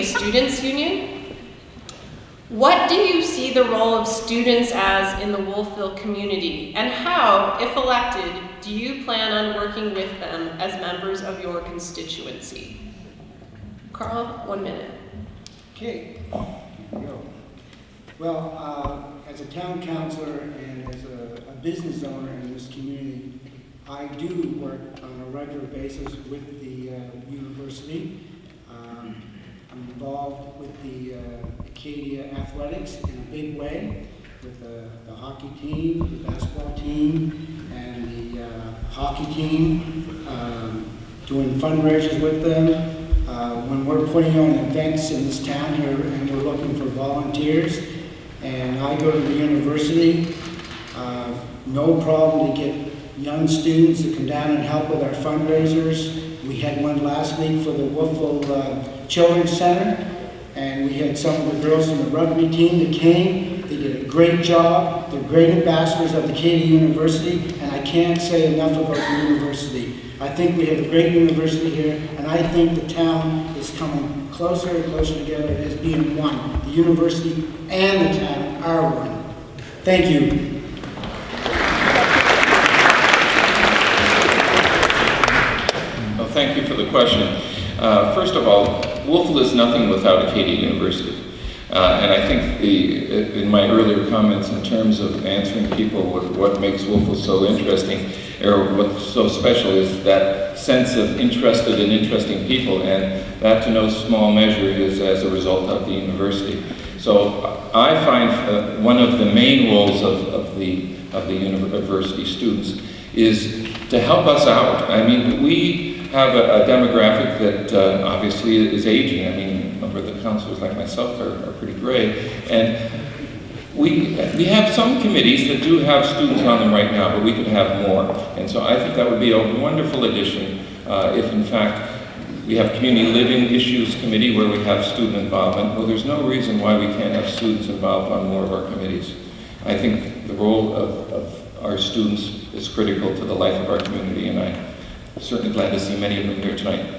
Students Union. What do you see the role of students as in the Wolfville community, and how, if elected, do you plan on working with them as members of your constituency? Carl, 1 minute. Okay, here we go. Well, as a town councilor and as a business owner in this community, I do work on a regular basis with the university. I'm involved with the Acadia Athletics in a big way, with the hockey team, the basketball team, and the hockey team, doing fundraisers with them. When we're putting on events in this town here and we're looking for volunteers, and I go to the university, no problem to get young students to come down and help with our fundraisers. We had one last week for the Wolfville Children's Center, and we had some of the girls from the rugby team that came. They did a great job. They're great ambassadors of Acadia University, and I can't say enough about the university. I think we have a great university here, and I think the town is coming closer and closer together as being one. The university and the town are one. Thank you. Well, thank you for the question. First of all, Wolfville is nothing without Acadia University. And I think in my earlier comments in terms of answering people what makes Wolfville so interesting, or what's so special, is that sense of interested and interesting people, and that to no small measure is as a result of the university. So I find one of the main roles of the university students is to help us out. I mean, we have a demographic that obviously is aging. I mean, a number of the counselors like myself are pretty gray, and we have some committees that do have students on them right now, but we could have more. And so I think that would be a wonderful addition if in fact we have community living issues committee where we have student involvement. Well, there's no reason why we can't have students involved on more of our committees. I think the role of our students is critical to the life of our community, and I'm certainly glad to see many of them here tonight.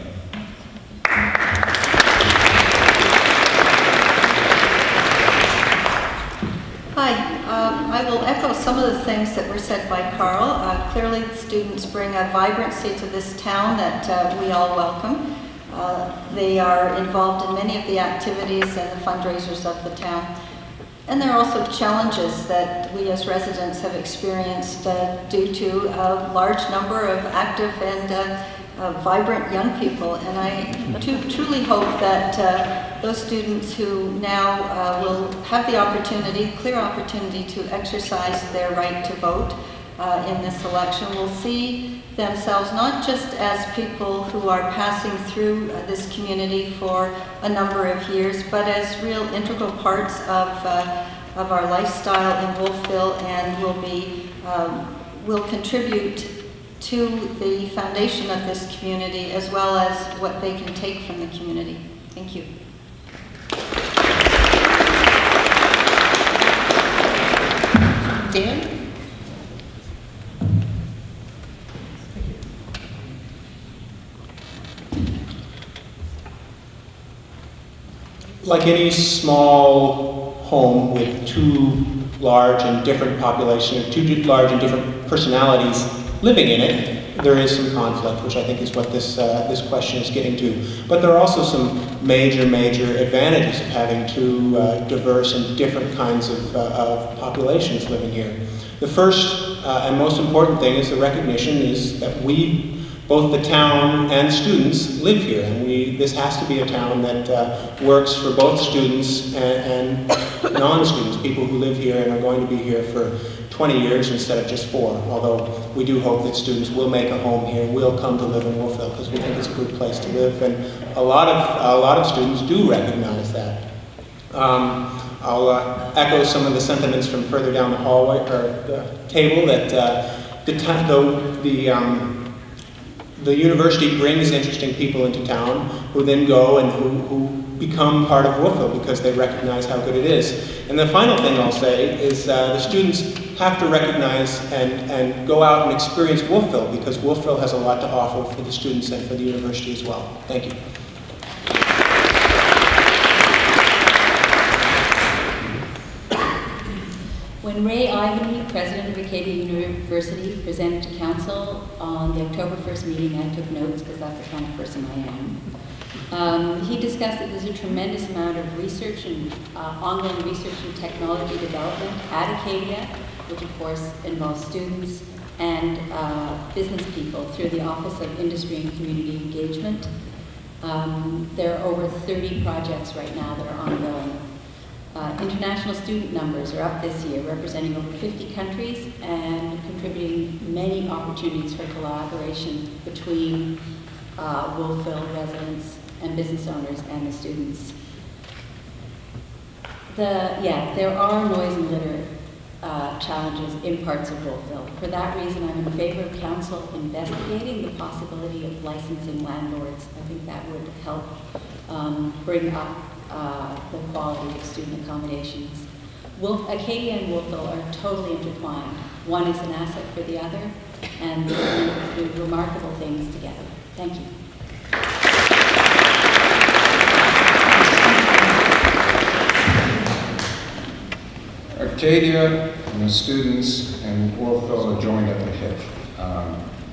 I will echo some of the things that were said by Carl. Clearly, the students bring a vibrancy to this town that we all welcome. They are involved in many of the activities and the fundraisers of the town. And there are also challenges that we as residents have experienced due to a large number of active and vibrant young people. And I truly hope that those students who now will have the opportunity, clear opportunity to exercise their right to vote in this election will see themselves not just as people who are passing through this community for a number of years, but as real integral parts of our lifestyle in Wolfville, and will contribute to the foundation of this community as well as what they can take from the community. Thank you. Dan? Like any small home with two large and different populations, two large and different personalities living in it, there is some conflict, which I think is what this question is getting to. But there are also some major advantages of having two diverse and different kinds of populations living here. The first and most important thing is the recognition is that we, both the town and students, live here, and this has to be a town that works for both students and non-students, people who live here and are going to be here for 20 years instead of just 4, although we do hope that students will make a home here, will come to live in Wolfville, because we think it's a good place to live, and a lot of students do recognize that. I'll echo some of the sentiments from further down the hallway, or the table, that the university brings interesting people into town who then go and who become part of Wolfville because they recognize how good it is. And the final thing I'll say is the students have to recognize and go out and experience Wolfville, because Wolfville has a lot to offer for the students and for the university as well. Thank you. When Ray Ivany, president of Acadia University, presented to council on the October 1st meeting, I took notes because that's the kind of person I am. He discussed that there's a tremendous amount of research and ongoing research and technology development at Acadia, which of course involves students and business people through the Office of Industry and Community Engagement. There are over 30 projects right now that are ongoing. International student numbers are up this year, representing over 50 countries and contributing many opportunities for collaboration between Wolfville residents and business owners and the students. There are noise and litter challenges in parts of Wolfville. For that reason, I'm in favor of council investigating the possibility of licensing landlords. I think that would help bring up the quality of student accommodations. Acadia and Wolfville are totally intertwined. One is an asset for the other, and they do remarkable things together. Thank you. Acadia and the students and Wolfville are joined at the hip.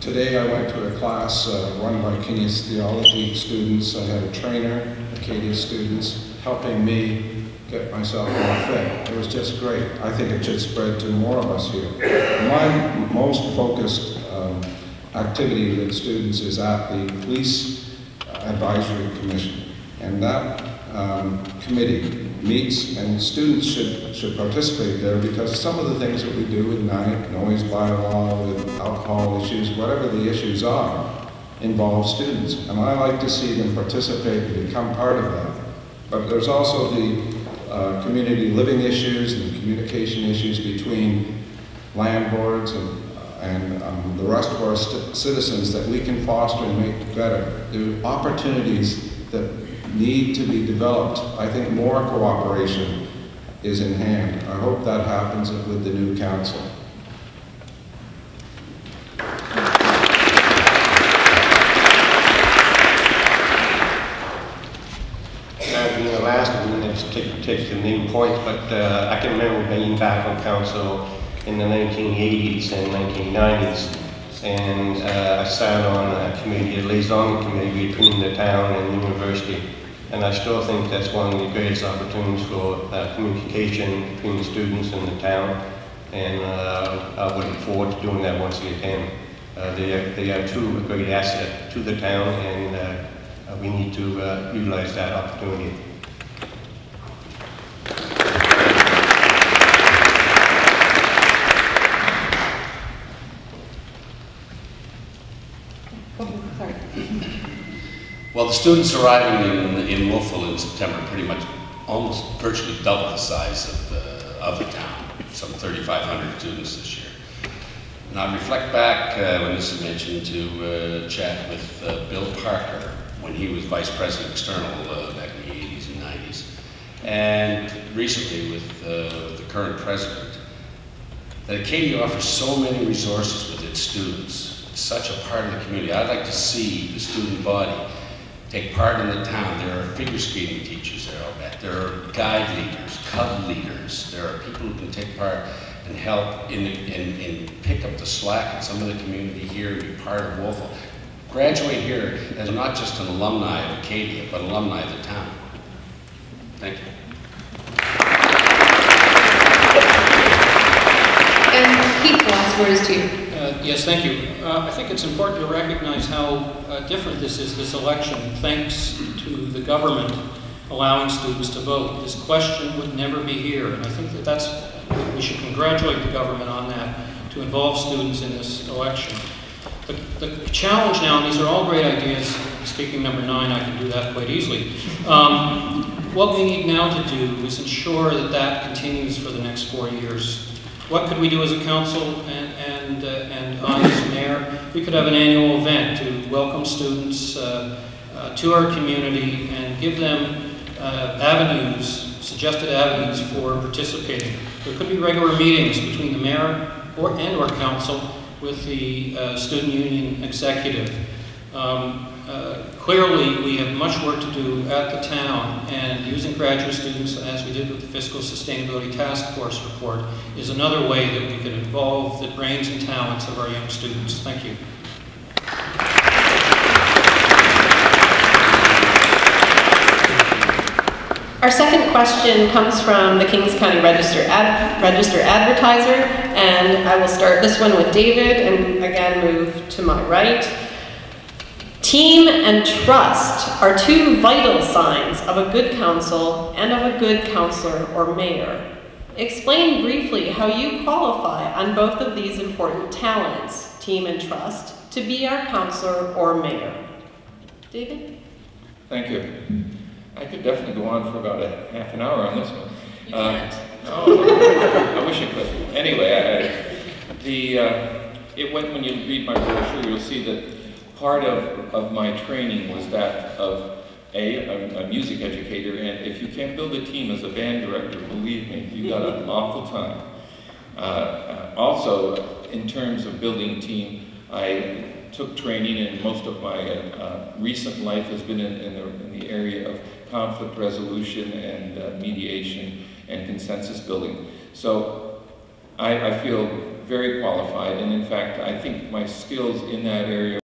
Today I went to a class run by kinesiology students. I had a trainer, Acadia students, helping me get myself more fit. It was just great. I think it should spread to more of us here. My most focused activity with students is at the Police Advisory Commission. And that committee meets, and students should participate there, because some of the things that we do with noise bylaw, with alcohol issues, whatever the issues are, involve students. And I like to see them participate and become part of that. But there's also the community living issues and the communication issues between landlords and the rest of our citizens that we can foster and make better. There are opportunities that need to be developed. I think more cooperation is in hand. I hope that happens with the new council. Being the last of them, let's take the main points, but I can remember being back on council in the 1980s and 1990s, and I sat on a committee, a liaison committee between the town and the university. And I still think that's one of the greatest opportunities for communication between the students and the town. And I would look forward to doing that once again. They are a great asset to the town, and we need to utilize that opportunity. Well, the students arriving in Wolfville in September pretty much almost virtually double the size of the town, some 3,500 students this year. And I reflect back, when this is mentioned, to chat with Bill Parker when he was Vice President External back in the 80s and 90s. And recently with the current president, that Acadia offers so many resources with its students. It's such a part of the community. I'd like to see the student body take part in the town. There are figure skating teachers there, I'll bet. There are guide leaders, cub leaders. There are people who can take part and help in pick up the slack in some of the community here and be part of Wolfville. Graduate here as not just an alumni of Acadia, but alumni of the town. Thank you. And Keith, the last word is to you. Yes, thank you. I think it's important to recognize how different this is, this election, thanks to the government allowing students to vote. This question would never be here, and I think that we should congratulate the government on that, to involve students in this election. The challenge now, and these are all great ideas, speaking number 9, I can do that quite easily. What we need now to do is ensure that that continues for the next 4 years. What could we do as a council and I as mayor? We could have an annual event to welcome students to our community and give them suggested avenues for participating. There could be regular meetings between the mayor or council with the student union executive. Clearly, we have much work to do at the town, and using graduate students, as we did with the Fiscal Sustainability Task Force report, is another way that we can involve the brains and talents of our young students. Thank you. Our second question comes from the Kings County Register Advertiser, and I will start this one with David, and again move to my right. Team and trust are two vital signs of a good council and of a good councilor or mayor. Explain briefly how you qualify on both of these important talents, team and trust, to be our councilor or mayor. David? Thank you. I could definitely go on for about a half an hour on this one. You can't. I wish I could. Anyway, when you read my brochure, you'll see that part of my training was that of a music educator, and if you can't build a team as a band director, believe me, you've got an awful time. Also, in terms of building team, I took training, and most of my recent life has been in the area of conflict resolution and mediation and consensus building. So I feel very qualified, and in fact, I think my skills in that area